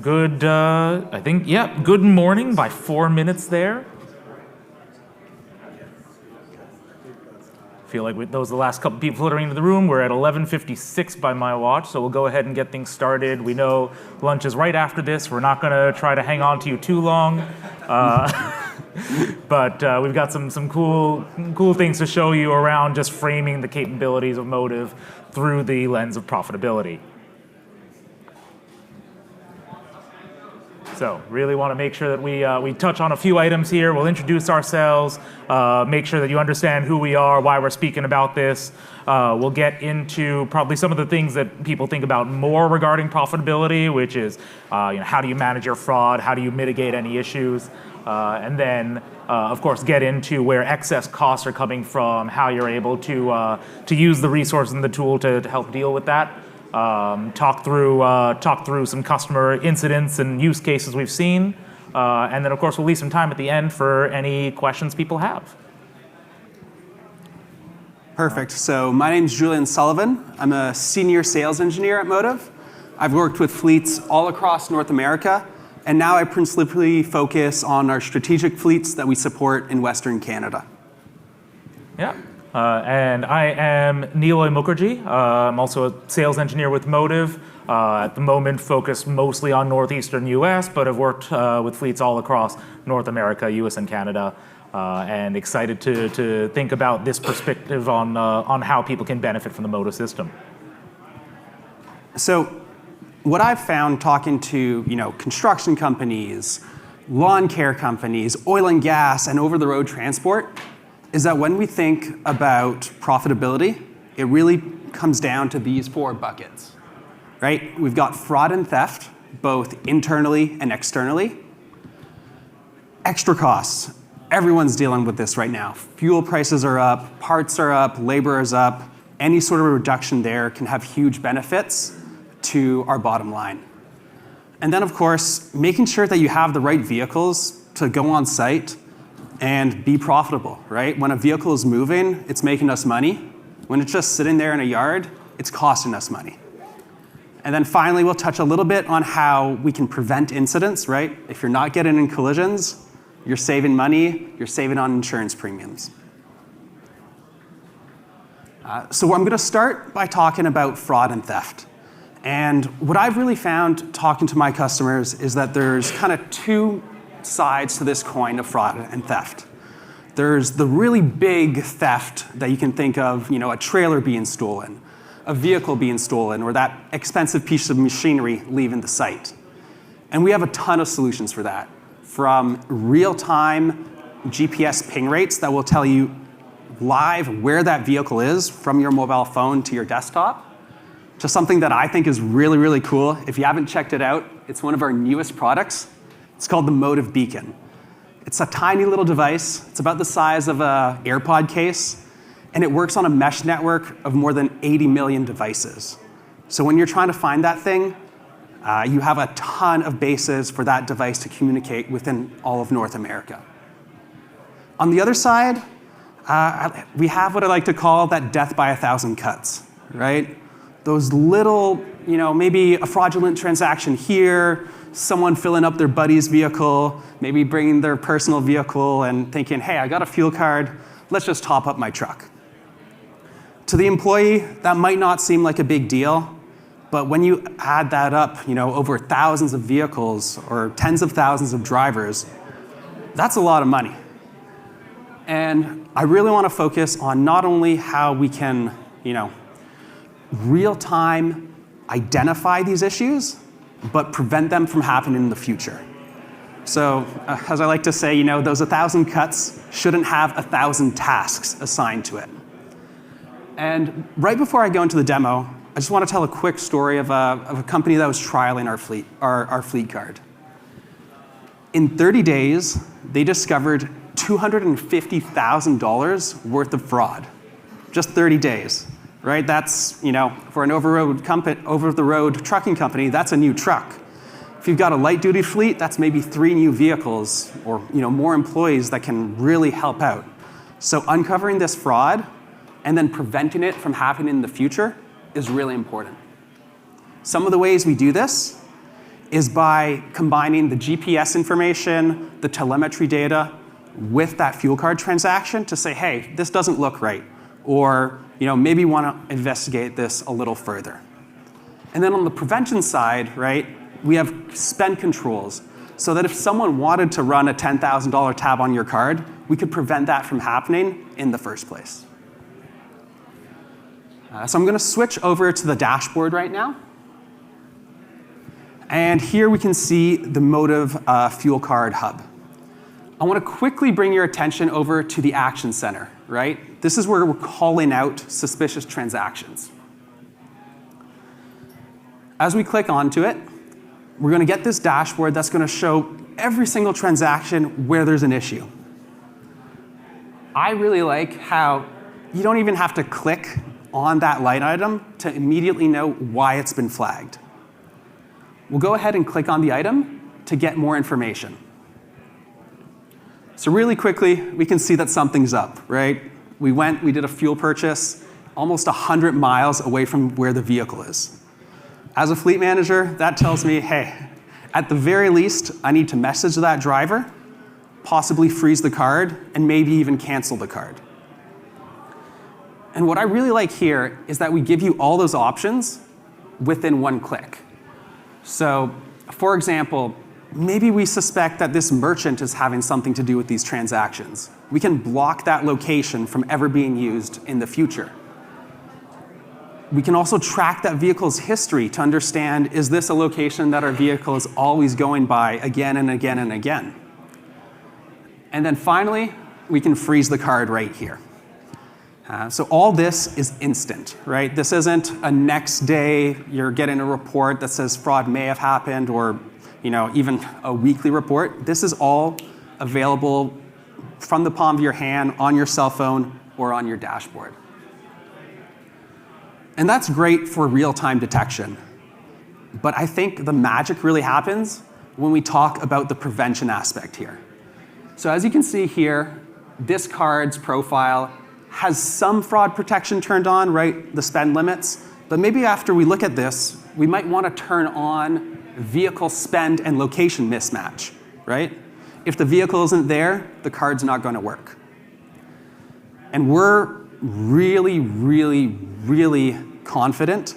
Good, good morning by 4 minutes there. Feel like those are the last couple people filtering into the room. We're at 11:56 by my watch, so we'll go ahead and get things started. We know lunch is right after this. We're not going to try to hang on to you too long. But we've got some cool things to show you around just framing the capabilities of Motive through the lens of profitability. So really want to make sure that we touch on a few items here. We'll introduce ourselves, make sure that you understand who we are, why we're speaking about this. We'll get into probably some of the things that people think about more regarding profitability, which is how do you manage your fraud, how do you mitigate any issues, and then of course get into where excess costs are coming from, how you're able to use the resource and the tool to help deal with that. Talk through some customer incidents and use cases we've seen, and then of course we'll leave some time at the end for any questions people have. Perfect. So my name's Julian Sullivan. I'm a senior sales engineer at Motive. I've worked with fleets all across North America, and now I principally focus on our strategic fleets that we support in Western Canada. Yeah. And I am Niloy Mukherjee. I'm also a sales engineer with Motive. At the moment, focused mostly on northeastern U.S., but have worked with fleets all across North America, U.S. and Canada, and excited to think about this perspective on how people can benefit from the Motive system. So, what I've found talking to construction companies, lawn care companies, oil and gas, and over-the-road transport, is that when we think about profitability, it really comes down to these 4 buckets, right? We've got fraud and theft, both internally and externally. Extra costs. Everyone's dealing with this right now. Fuel prices are up, parts are up, labor is up. Any sort of reduction there can have huge benefits to our bottom line. And then, of course, making sure that you have the right vehicles to go on site and be profitable, right? When a vehicle is moving, it's making us money. When it's just sitting there in a yard, it's costing us money. And then finally, we'll touch a little bit on how we can prevent incidents, right? If you're not getting in collisions, you're saving money, you're saving on insurance premiums. So I'm going to start by talking about fraud and theft. And what I've really found talking to my customers is that there's kind of 2 sides to this coin of fraud and theft. There's the really big theft that you can think of, a trailer being stolen, a vehicle being stolen, or that expensive piece of machinery leaving the site. And we have a ton of solutions for that, from real-time GPS ping rates that will tell you live where that vehicle is from your mobile phone to your desktop, to something that I think is really, really cool. If you haven't checked it out, it's one of our newest products. It's called the Motive Beacon. It's a tiny little device. It's about the size of an AirPod case, and it works on a mesh network of more than 80 million devices. So when you're trying to find that thing, you have a ton of bases for that device to communicate within all of North America. On the other side, we have what I like to call that death by 1,000 cuts, right? Those little, maybe a fraudulent transaction here, someone filling up their buddy's vehicle, maybe bringing their personal vehicle and thinking, hey, I got a fuel card, let's just top up my truck. To the employee, that might not seem like a big deal, but when you add that up, over thousands of vehicles or tens of thousands of drivers, that's a lot of money. And I really want to focus on not only how we can, real-time identify these issues, but prevent them from happening in the future. So, as I like to say, those 1,000 cuts shouldn't have 1,000 tasks assigned to it. And right before I go into the demo, I just want to tell a quick story of a company that was trialing our fleet card. In 30 days, they discovered $250,000 worth of fraud. Just 30 days, right? That's, for an over-the-road trucking company, that's a new truck. If you've got a light-duty fleet, that's maybe 3 new vehicles or more employees that can really help out. So uncovering this fraud and then preventing it from happening in the future is really important. Some of the ways we do this is by combining the GPS information, the telemetry data, with that fuel card transaction to say, hey, this doesn't look right, or maybe want to investigate this a little further. And then on the prevention side, right, we have spend controls, so that if someone wanted to run a $10,000 tab on your card, we could prevent that from happening in the first place. So I'm going to switch over to the dashboard right now. And here we can see the Motive Fuel Card Hub. I want to quickly bring your attention over to the Action Center, right? This is where we're calling out suspicious transactions. As we click onto it, we're going to get this dashboard that's going to show every single transaction where there's an issue. I really like how you don't even have to click on that line item to immediately know why it's been flagged. We'll go ahead and click on the item to get more information. So really quickly, we can see that something's up, right? We did a fuel purchase almost 100 miles away from where the vehicle is. As a fleet manager, that tells me, hey, at the very least, I need to message that driver, possibly freeze the card, and maybe even cancel the card. And what I really like here is that we give you all those options within one click. So, for example, maybe we suspect that this merchant is having something to do with these transactions. We can block that location from ever being used in the future. We can also track that vehicle's history to understand, is this a location that our vehicle is always going by again and again and again? And then finally, we can freeze the card right here. So all this is instant, right? This isn't a next day, you're getting a report that says fraud may have happened, or even a weekly report. This is all available from the palm of your hand, on your cell phone, or on your dashboard. And that's great for real-time detection. But I think the magic really happens when we talk about the prevention aspect here. So as you can see here, this card's profile has some fraud protection turned on, right? The spend limits. But maybe after we look at this, we might want to turn on vehicle spend and location mismatch, right? If the vehicle isn't there, the card's not going to work. And we're really, really, really confident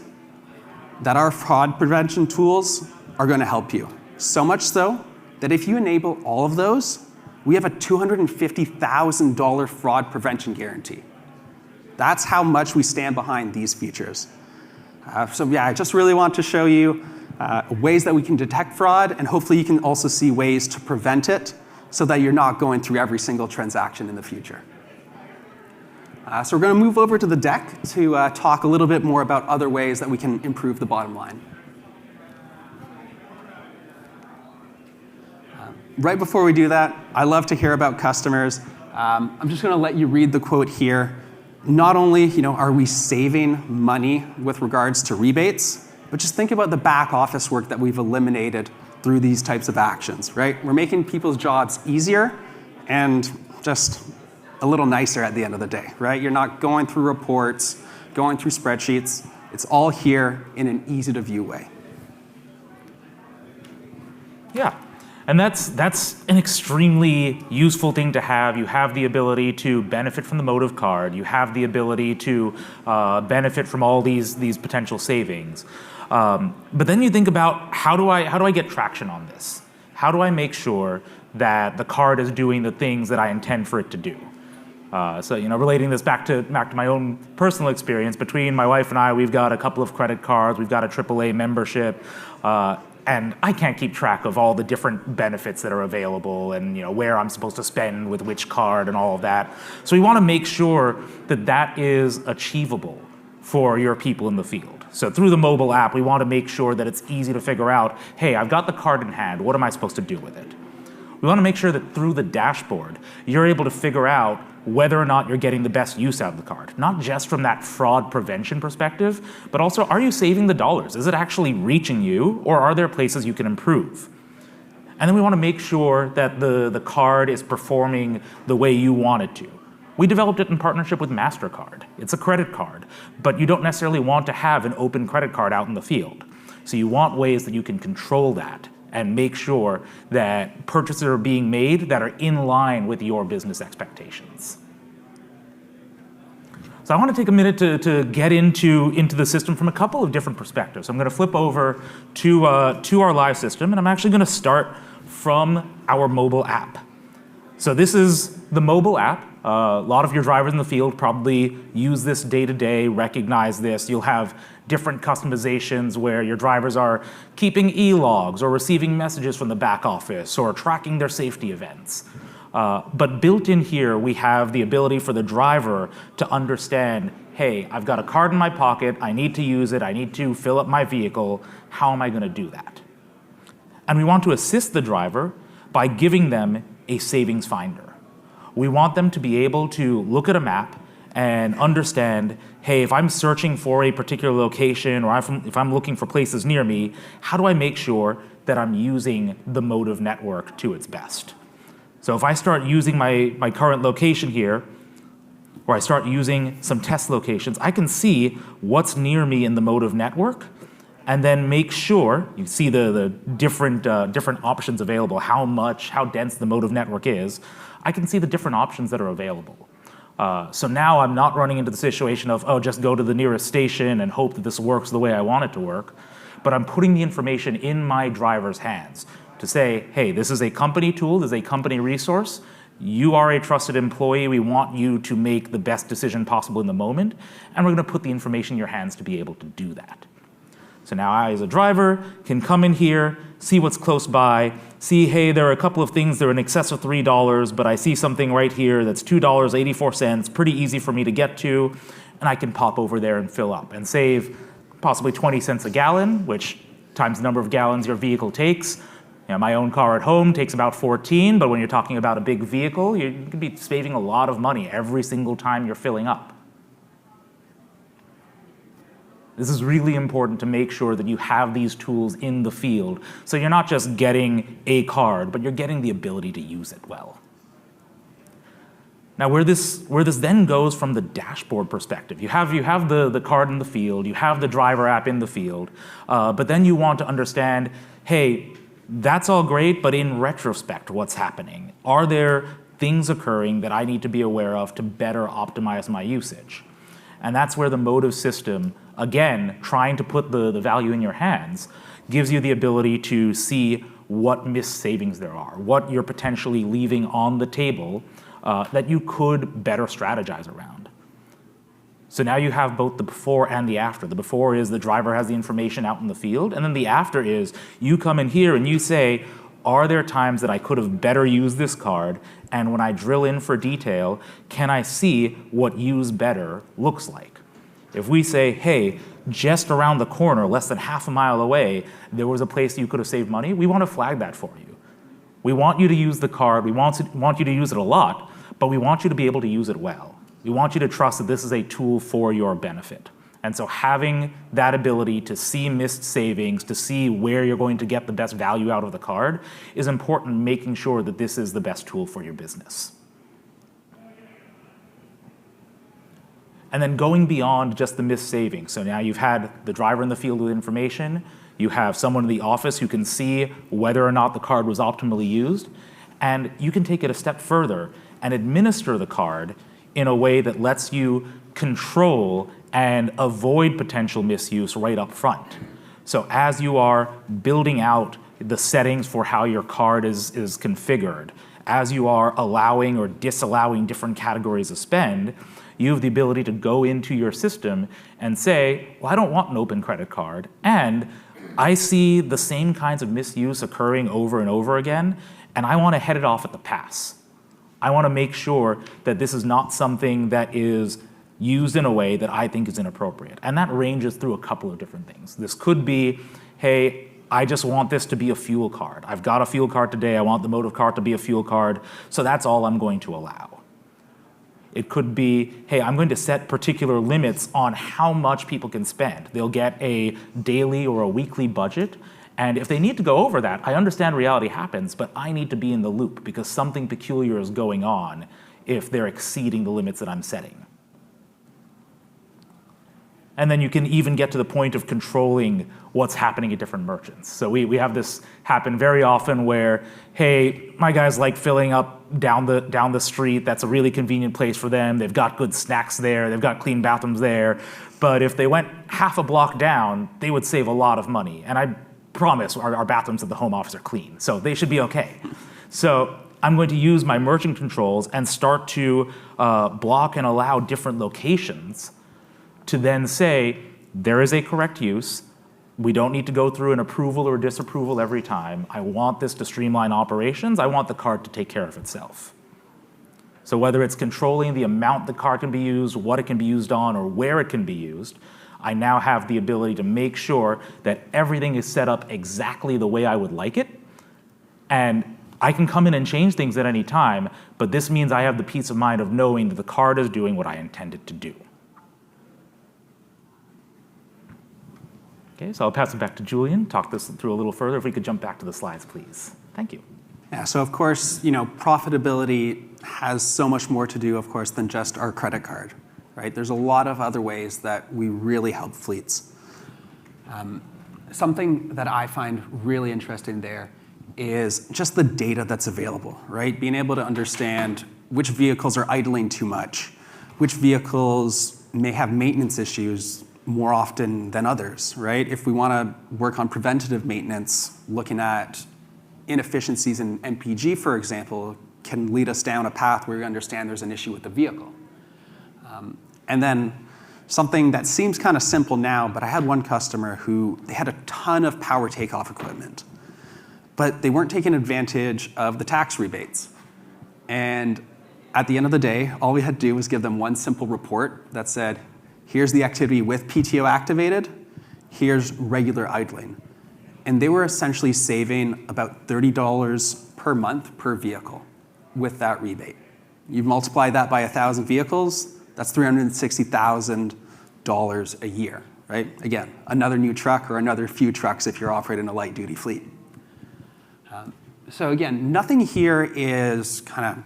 that our fraud prevention tools are going to help you. So much so that if you enable all of those, we have a $250,000 fraud prevention guarantee. That's how much we stand behind these features. So yeah, I just really want to show you ways that we can detect fraud, and hopefully you can also see ways to prevent it so that you're not going through every single transaction in the future. So we're going to move over to the deck to talk a little bit more about other ways that we can improve the bottom line. Right before we do that, I love to hear about customers. I'm just going to let you read the quote here. Not only are we saving money with regards to rebates, but just think about the back office work that we've eliminated through these types of actions, right? We're making people's jobs easier and just a little nicer at the end of the day, right? You're not going through reports, going through spreadsheets. It's all here in an easy-to-view way. Yeah. And that's an extremely useful thing to have. You have the ability to benefit from the Motive card. You have the ability to benefit from all these potential savings. But then you think about, how do I get traction on this? How do I make sure that the card is doing the things that I intend for it to do? So relating this back to my own personal experience, between my wife and I, we've got a couple of credit cards, we've got a AAA membership. And I can't keep track of all the different benefits that are available and where I'm supposed to spend with which card and all of that. So we want to make sure that that is achievable for your people in the field. So through the mobile app, we want to make sure that it's easy to figure out, hey, I've got the card in hand, what am I supposed to do with it? We want to make sure that through the dashboard, you're able to figure out whether or not you're getting the best use out of the card. Not just from that fraud prevention perspective, but also, are you saving the dollars? Is it actually reaching you, or are there places you can improve? And then we want to make sure that the card is performing the way you want it to. We developed it in partnership with MasterCard. It's a credit card, but you don't necessarily want to have an open credit card out in the field. So you want ways that you can control that and make sure that purchases are being made that are in line with your business expectations. So I want to take a minute to get into the system from a couple of different perspectives. I'm going to flip over to our live system, and I'm actually going to start from our mobile app. So this is the mobile app. A lot of your drivers in the field probably use this day to day, recognize this. You'll have different customizations where your drivers are keeping e-logs or receiving messages from the back office or tracking their safety events. But built in here, we have the ability for the driver to understand, hey, I've got a card in my pocket, I need to use it, I need to fill up my vehicle, how am I going to do that? And we want to assist the driver by giving them a savings finder. We want them to be able to look at a map and understand, hey, if I'm searching for a particular location or if I'm looking for places near me, how do I make sure that I'm using the Motive network to its best? So if I start using my current location here, or I start using some test locations, I can see what's near me in the Motive network, and then make sure, you see the different options available, how dense the Motive network is. I can see the different options that are available. So now I'm not running into the situation of, oh, just go to the nearest station and hope that this works the way I want it to work, but I'm putting the information in my driver's hands to say, hey, this is a company tool, this is a company resource, you are a trusted employee, we want you to make the best decision possible in the moment, and we're going to put the information in your hands to be able to do that. So now I, as a driver, can come in here, see what's close by, see, hey, there are a couple of things that are in excess of $3, but I see something right here that's $2.84, pretty easy for me to get to, and I can pop over there and fill up and save possibly 20 cents a gallon, which times the number of gallons your vehicle takes. You know, my own car at home takes about 14, but when you're talking about a big vehicle, you could be saving a lot of money every single time you're filling up. This is really important to make sure that you have these tools in the field, so you're not just getting a card, but you're getting the ability to use it well. Now, where this then goes from the dashboard perspective, you have the card in the field, you have the driver app in the field, but then you want to understand, hey, that's all great, but in retrospect, what's happening? Are there things occurring that I need to be aware of to better optimize my usage? And that's where the Motive system, again, trying to put the value in your hands, gives you the ability to see what missed savings there are, what you're potentially leaving on the table that you could better strategize around. So now you have both the before and the after. The before is the driver has the information out in the field, and then the after is you come in here and you say, are there times that I could have better used this card, and when I drill in for detail, can I see what use better looks like? If we say, hey, just around the corner, less than half a mile away, there was a place you could have saved money, we want to flag that for you. We want you to use the card, we want you to use it a lot, but we want you to be able to use it well. We want you to trust that this is a tool for your benefit. And so having that ability to see missed savings, to see where you're going to get the best value out of the card is important, making sure that this is the best tool for your business. And then going beyond just the missed savings. So now you've had the driver in the field with information, you have someone in the office who can see whether or not the card was optimally used, and you can take it a step further and administer the card in a way that lets you control and avoid potential misuse right up front. So as you are building out the settings for how your card is configured, as you are allowing or disallowing different categories of spend, you have the ability to go into your system and say, well, I don't want an open credit card, and I see the same kinds of misuse occurring over and over again, and I want to head it off at the pass. I want to make sure that this is not something that is used in a way that I think is inappropriate. And that ranges through a couple of different things. This could be, hey, I just want this to be a fuel card. I've got a fuel card today, I want the Motive card to be a fuel card, so that's all I'm going to allow. It could be, hey, I'm going to set particular limits on how much people can spend. They'll get a daily or a weekly budget, and if they need to go over that, I understand reality happens, but I need to be in the loop because something peculiar is going on if they're exceeding the limits that I'm setting. And then you can even get to the point of controlling what's happening at different merchants. So we have this happen very often where, hey, my guys like filling up down the street. That's a really convenient place for them. They've got good snacks there. They've got clean bathrooms there. But if they went half a block down, they would save a lot of money. And I promise our bathrooms at the home office are clean. So they should be okay. So I'm going to use my merchant controls and start to block and allow different locations to then say, there is a correct use. We don't need to go through an approval or disapproval every time. I want this to streamline operations. I want the card to take care of itself. So whether it's controlling the amount the card can be used, what it can be used on, or where it can be used, I now have the ability to make sure that everything is set up exactly the way I would like it. And I can come in and change things at any time, but this means I have the peace of mind of knowing that the card is doing what I intend it to do. Okay, so I'll pass it back to Julian, talk this through a little further. If we could jump back to the slides, please. Thank you. Yeah, so of course, profitability has so much more to do, of course, than just our credit card, right? There's a lot of other ways that we really help fleets. Something that I find really interesting there is just the data that's available, right? Being able to understand which vehicles are idling too much, which vehicles may have maintenance issues more often than others, right? If we want to work on preventative maintenance, looking at inefficiencies in MPG, for example, can lead us down a path where we understand there's an issue with the vehicle. And then something that seems kind of simple now, but I had one customer who they had a ton of power takeoff equipment, but they weren't taking advantage of the tax rebates. And at the end of the day, all we had to do was give them one simple report that said, here's the activity with PTO activated, here's regular idling. And they were essentially saving about $30 per month per vehicle with that rebate. You multiply that by 1,000 vehicles, that's $360,000 a year, right? Again, another new truck or another few trucks if you're operating a light duty fleet. So again, nothing here is kind of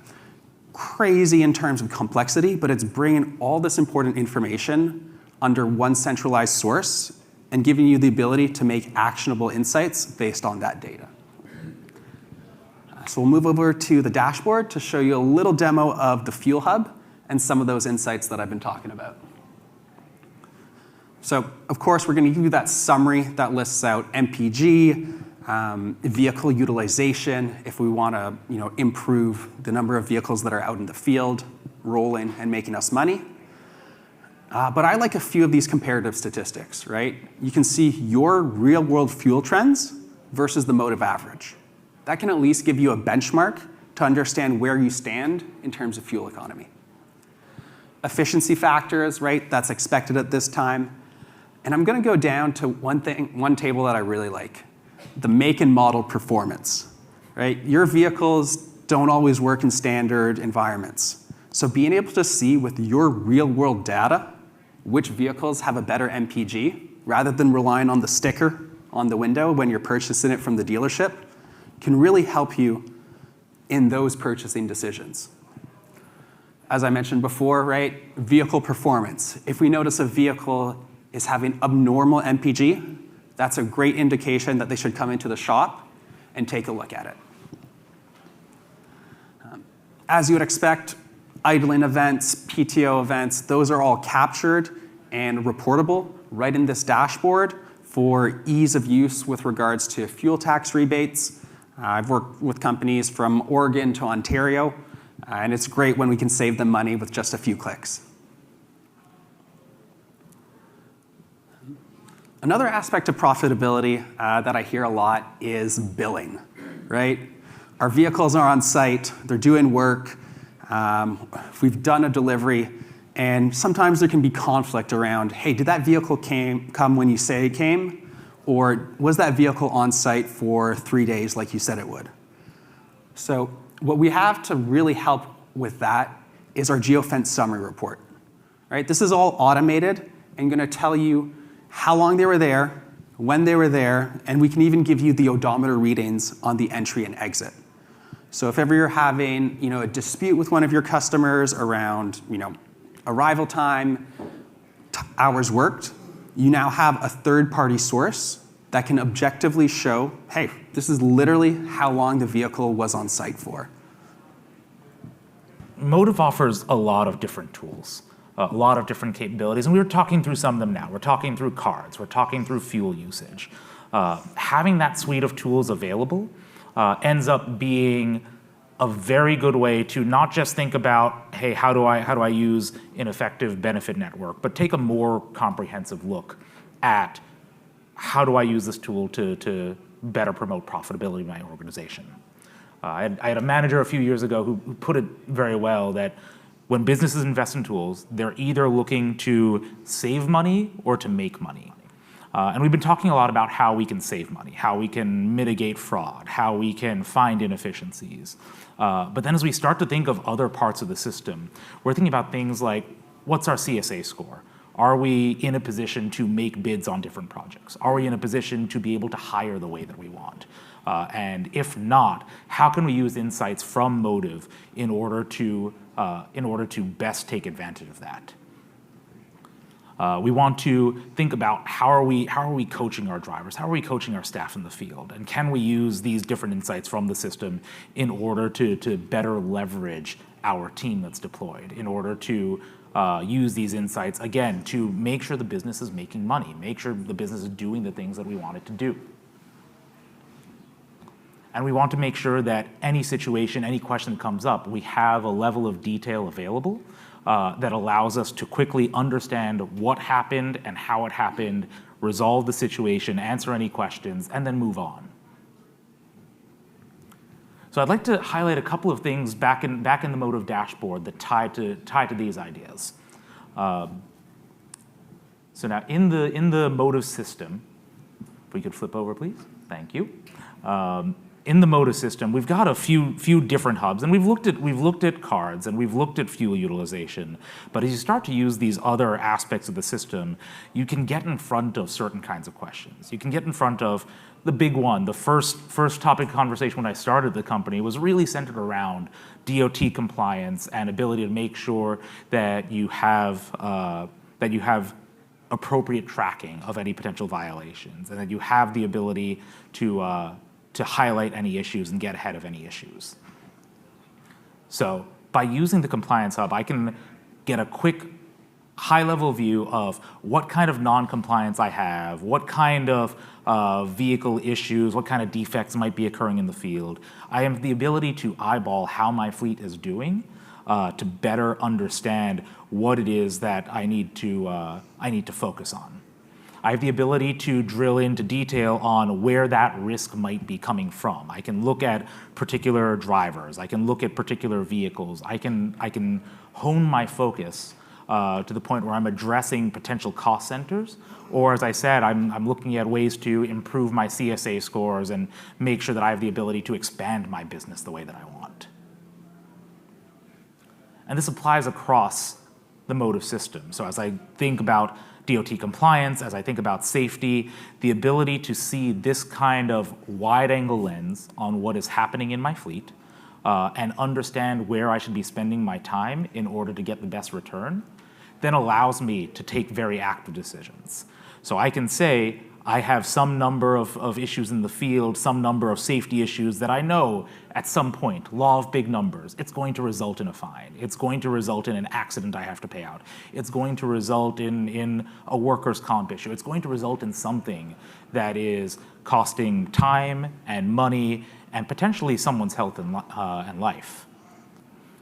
crazy in terms of complexity, but it's bringing all this important information under one centralized source and giving you the ability to make actionable insights based on that data. So we'll move over to the dashboard to show you a little demo of the Fuel Hub and some of those insights that I've been talking about. So of course, we're going to give you that summary that lists out MPG, vehicle utilization, if we want to improve the number of vehicles that are out in the field, rolling and making us money. But I like a few of these comparative statistics, right? You can see your real world fuel trends versus the motive average. That can at least give you a benchmark to understand where you stand in terms of fuel economy. Efficiency factors, right? That's expected at this time. And I'm going to go down to one table that I really like. The make and model performance, right? Your vehicles don't always work in standard environments. So being able to see with your real world data which vehicles have a better MPG, rather than relying on the sticker on the window when you're purchasing it from the dealership, can really help you in those purchasing decisions. As I mentioned before, right? Vehicle performance. If we notice a vehicle is having abnormal MPG, that's a great indication that they should come into the shop and take a look at it. As you would expect, idling events, PTO events, those are all captured and reportable right in this dashboard for ease of use with regards to fuel tax rebates. I've worked with companies from Oregon to Ontario, and it's great when we can save them money with just a few clicks. Another aspect of profitability that I hear a lot is billing, right? Our vehicles are on site, they're doing work, we've done a delivery, and sometimes there can be conflict around, hey, did that vehicle come when you say it came? Or was that vehicle on site for 3 days like you said it would? So what we have to really help with that is our geofence summary report, right? This is all automated and going to tell you how long they were there, when they were there, and we can even give you the odometer readings on the entry and exit. So if ever you're having a dispute with one of your customers around arrival time, hours worked, you now have a third-party source that can objectively show, hey, this is literally how long the vehicle was on site for. Motive offers a lot of different tools, a lot of different capabilities, and we were talking through some of them now. We're talking through cards, we're talking through fuel usage. Having that suite of tools available ends up being a very good way to not just think about, hey, how do I use an effective benefit network, but take a more comprehensive look at how do I use this tool to better promote profitability in my organization. I had a manager a few years ago who put it very well that when businesses invest in tools, they're either looking to save money or to make money. And we've been talking a lot about how we can save money, how we can mitigate fraud, how we can find inefficiencies. But then as we start to think of other parts of the system, we're thinking about things like, what's our CSA score? Are we in a position to make bids on different projects? Are we in a position to be able to hire the way that we want? And if not, how can we use insights from Motive in order to best take advantage of that? We want to think about how are we coaching our drivers? How are we coaching our staff in the field? And can we use these different insights from the system in order to better leverage our team that's deployed, in order to use these insights, again, to make sure the business is making money, make sure the business is doing the things that we want it to do. And we want to make sure that any situation, any question that comes up, we have a level of detail available that allows us to quickly understand what happened and how it happened, resolve the situation, answer any questions, and then move on. So I'd like to highlight a couple of things back in the Motive dashboard that tie to these ideas. So now in the Motive system, if we could flip over, please. Thank you. In the Motive system, we've got a few different hubs, and we've looked at cards and we've looked at fuel utilization. But as you start to use these other aspects of the system, you can get in front of certain kinds of questions. You can get in front of the big one. The first topic of conversation when I started the company was really centered around DOT compliance and ability to make sure that you have appropriate tracking of any potential violations, and that you have the ability to highlight any issues and get ahead of any issues. So by using the Compliance Hub, I can get a quick high-level view of what kind of non-compliance I have, what kind of vehicle issues, what kind of defects might be occurring in the field. I have the ability to eyeball how my fleet is doing to better understand what it is that I need to focus on. I have the ability to drill into detail on where that risk might be coming from. I can look at particular drivers. I can look at particular vehicles. I can hone my focus to the point where I'm addressing potential cost centers, or as I said, I'm looking at ways to improve my CSA scores and make sure that I have the ability to expand my business the way that I want. And this applies across the Motive system. So as I think about DOT compliance, as I think about safety, the ability to see this kind of wide-angle lens on what is happening in my fleet and understand where I should be spending my time in order to get the best return, then allows me to take very active decisions. So I can say, I have some number of issues in the field, some number of safety issues that I know at some point, law of big numbers, it's going to result in a fine. It's going to result in an accident I have to pay out. It's going to result in a workers' comp issue. It's going to result in something that is costing time and money and potentially someone's health and life.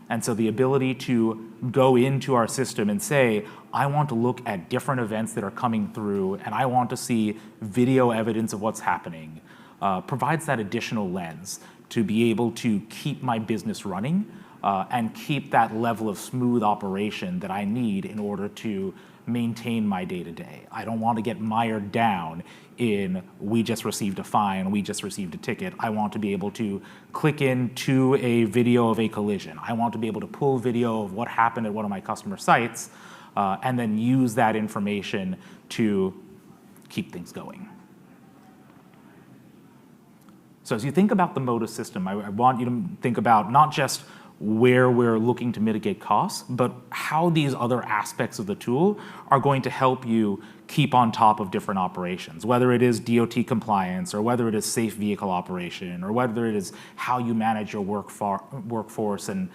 And so the ability to go into our system and say, I want to look at different events that are coming through and I want to see video evidence of what's happening, provides that additional lens to be able to keep my business running and keep that level of smooth operation that I need in order to maintain my day-to-day. I don't want to get mired down in we just received a fine, we just received a ticket. I want to be able to click into a video of a collision. I want to be able to pull video of what happened at one of my customer sites and then use that information to keep things going. So as you think about the Motive system, I want you to think about not just where we're looking to mitigate costs, but how these other aspects of the tool are going to help you keep on top of different operations, whether it is DOT compliance, or whether it is safe vehicle operation, or whether it is how you manage your workforce and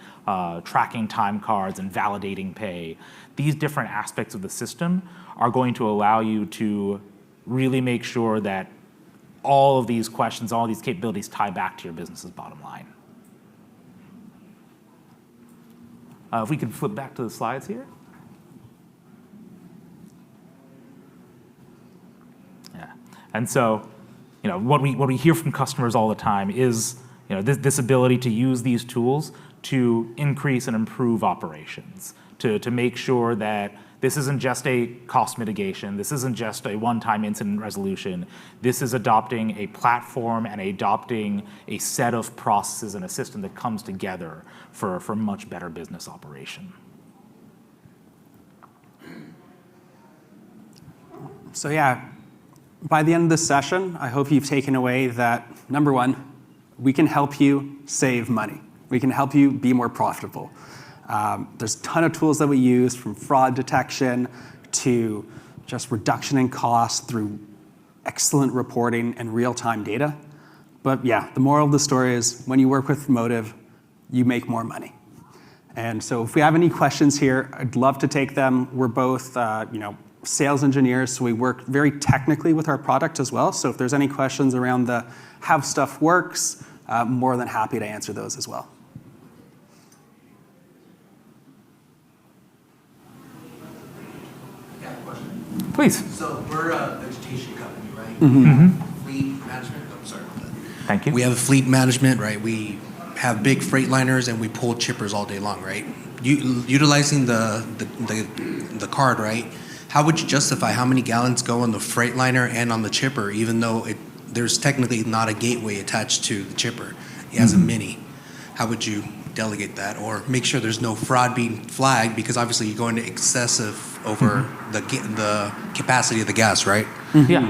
tracking time cards and validating pay. These different aspects of the system are going to allow you to really make sure that all of these questions, all these capabilities tie back to your business's bottom line. If we could flip back to the slides here. Yeah, and so, what we hear from customers all the time is, this ability to use these tools to increase and improve operations, to make sure that this isn't just a cost mitigation, this isn't just a one-time incident resolution, this is adopting a platform and adopting a set of processes and a system that comes together for much better business operation. So yeah, by the end of this session, I hope you've taken away that, number one, we can help you save money. We can help you be more profitable. There's a ton of tools that we use, from fraud detection to just reduction in cost through excellent reporting and real-time data. But yeah, the moral of the story is when you work with Motive, you make more money. And so if we have any questions here, I'd love to take them. We're both sales engineers, so we work very technically with our product as well. So if there's any questions around how stuff works, I'm more than happy to answer those as well. Please. So we're a vegetation company, right? Fleet management. I'm sorry about that. Thank you. We have a fleet management, right? We have big Freightliners and we pull chippers all day long, right? Utilizing the card, right? How would you justify how many gallons go on the Freightliner and on the chipper, even though there's technically not a gateway attached to the chipper? It has a mini. How would you delegate that, or make sure there's no fraud being flagged, because obviously you're going to excessive over the capacity of the gas, right? Yeah.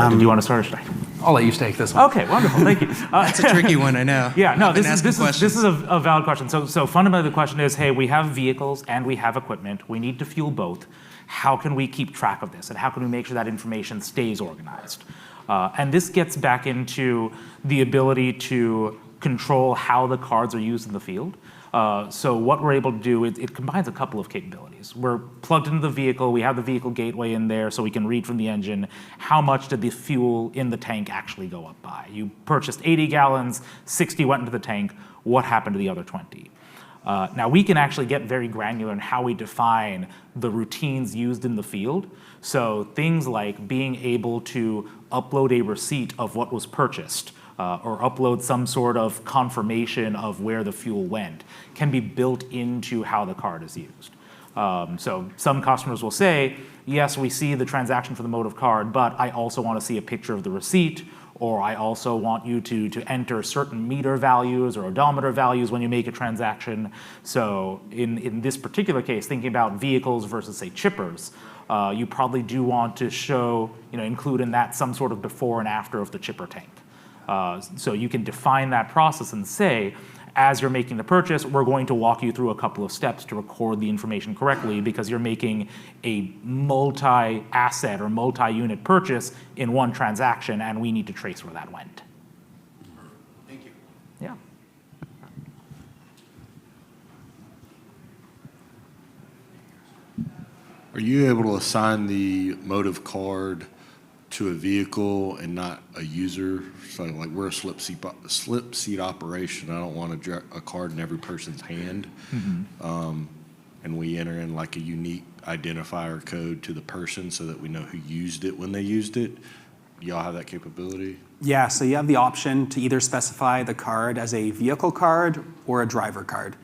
Do you want to start, or should I? I'll let you take this one. Okay, wonderful, thank you. That's a tricky one, I know. Yeah, no, I've been this asking is a valid question. So fundamentally the question is, hey, we have vehicles and we have equipment. We need to fuel both. How can we keep track of this? And how can we make sure that information stays organized? And this gets back into the ability to control how the cards are used in the field. So what we're able to do, it combines a couple of capabilities. We're plugged into the vehicle, we have the vehicle gateway in there so we can read from the engine how much did the fuel in the tank actually go up by. You purchased 80 gallons, 60 went into the tank, what happened to the other 20? Now we can actually get very granular in how we define the routines used in the field. So things like being able to upload a receipt of what was purchased, or upload some sort of confirmation of where the fuel went, can be built into how the card is used. So some customers will say, yes, we see the transaction for the Motive card, but I also want to see a picture of the receipt, or I also want you to enter certain meter values or odometer values when you make a transaction. So in this particular case, thinking about vehicles versus, say, chippers, you probably do want to show, include in that some sort of before and after of the chipper tank. So you can define that process and say, as you're making the purchase, we're going to walk you through a couple of steps to record the information correctly, because you're making a multi-asset or multi-unit purchase in one transaction, and we need to trace where that went. Thank you. Yeah. Are you able to assign the Motive card to a vehicle and not a user? So like we're a slip seat operation. I don't want a card in every person's hand. And we enter in like a unique identifier code to the person so that we know who used it when they used it. Y'all have that capability? Yeah, so you have the option to either specify the card as a vehicle card or a driver card.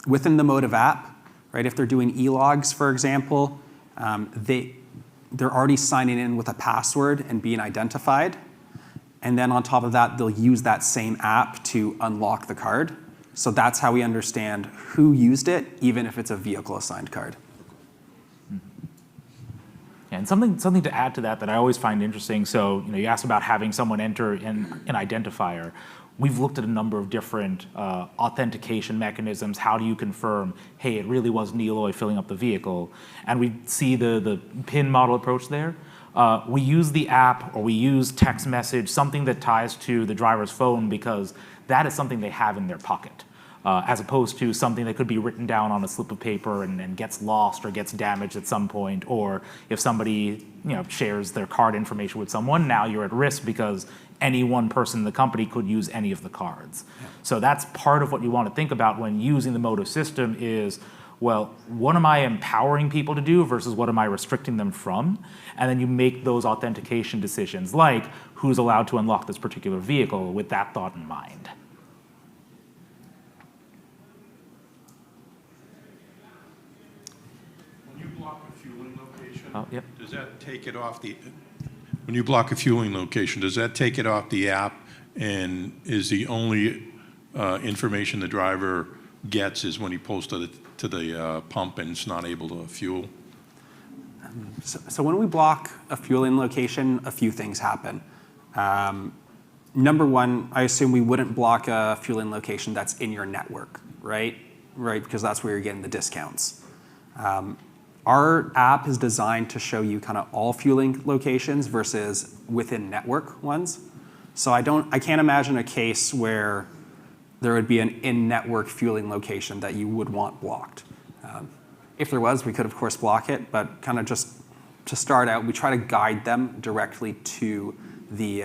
Within the Motive app, right, if they're doing e-logs, for example, they're already signing in with a password and being identified. And then on top of that, they'll use that same app to unlock the card. So that's how we understand who used it, even if it's a vehicle assigned card. Yeah, and something to add to that I always find interesting. So you asked about having someone enter an identifier. we've looked at a number of different authentication mechanisms. How do you confirm, hey, it really was Neeloy filling up the vehicle? And we see the PIN model approach there. We use the app, or we use text message, something that ties to the driver's phone, because that is something they have in their pocket, as opposed to something that could be written down on a slip of paper and gets lost or gets damaged at some point. Or if somebody shares their card information with someone, now you're at risk because any one person in the company could use any of the cards. Yeah. So that's part of what you want to think about when using the Motive system is, well, what am I empowering people to do versus what am I restricting them from? And then you make those authentication decisions, like who's allowed to unlock this particular vehicle, with that thought in mind. When you block a fueling location, Yep. does that take it off the? When you block a fueling location, does that take it off the app? And is the only information the driver gets is when he pulls to the pump and it's not able to fuel? So when we block a fueling location, a few things happen. Number one, I assume we wouldn't block a fueling location that's in your network, right? Right, because that's where you're getting the discounts. Our app is designed to show you kind of all fueling locations versus within network ones. So I can't imagine a case where there would be an in-network fueling location that you would want blocked. If there was, we could of course block it, but kind of just to start out, we try to guide them directly to the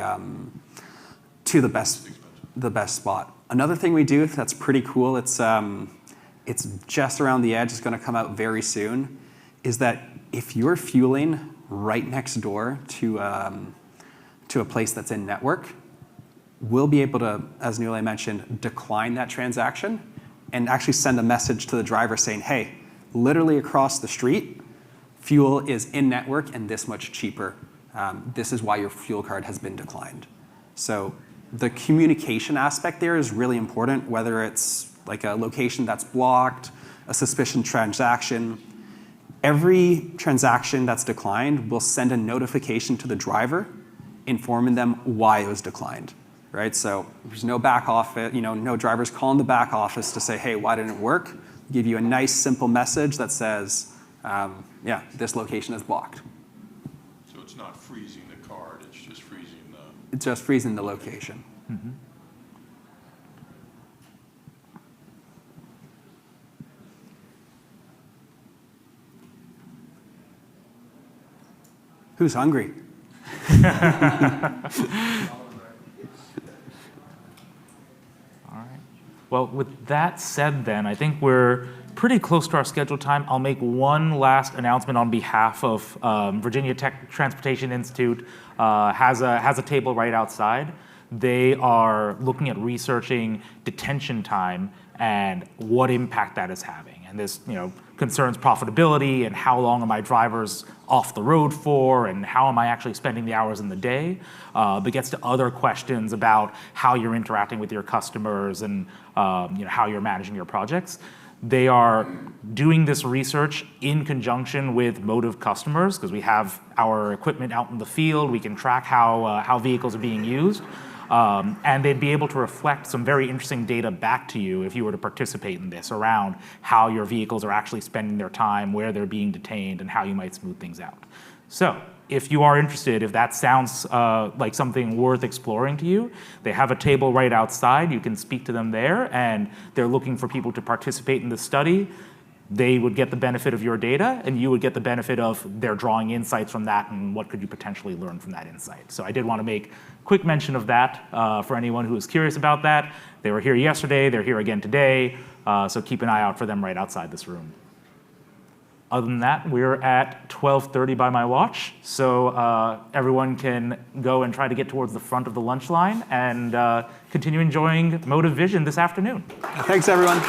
best spot. Another thing we do that's pretty cool, it's just around the edge, it's going to come out very soon, is that if you're fueling right next door to a place that's in network, we'll be able to, as Neeloy mentioned, decline that transaction and actually send a message to the driver saying, hey, literally across the street, fuel is in network and this much cheaper. This is why your fuel card has been declined. So the communication aspect there is really important, whether it's like a location that's blocked, a suspicion transaction. Every transaction that's declined will send a notification to the driver informing them why it was declined, right? So there's no back office, no drivers calling the back office to say, hey, why didn't it work? Give you a nice, simple message that says, yeah, this location is blocked. So it's not freezing the card, it's just freezing the... It's just freezing the location. Mm-hmm. Who's hungry? All right. Well, with that said then, I think we're pretty close to our scheduled time. I'll make one last announcement on behalf of Virginia Tech Transportation Institute. Has a table right outside. They are looking at researching detention time and what impact that is having. And this, concerns profitability and how long are my drivers off the road for, and how am I actually spending the hours in the day, but gets to other questions about how you're interacting with your customers and how you're managing your projects. They are doing this research in conjunction with Motive customers, because we have our equipment out in the field. We can track how vehicles are being used. And they'd be able to reflect some very interesting data back to you if you were to participate in this, around how your vehicles are actually spending their time, where they're being detained, and how you might smooth things out. So if you are interested, if that sounds like something worth exploring to you, they have a table right outside. You can speak to them there, and they're looking for people to participate in the study. They would get the benefit of your data, and you would get the benefit of their drawing insights from that, and what could you potentially learn from that insight. So I did want to make quick mention of that for anyone who is curious about that. They were here yesterday, they're here again today, so keep an eye out for them right outside this room. Other than that, we're at 12:30 by my watch, so everyone can go and try to get towards the front of the lunch line and continue enjoying Motive Vision this afternoon. Thanks, everyone.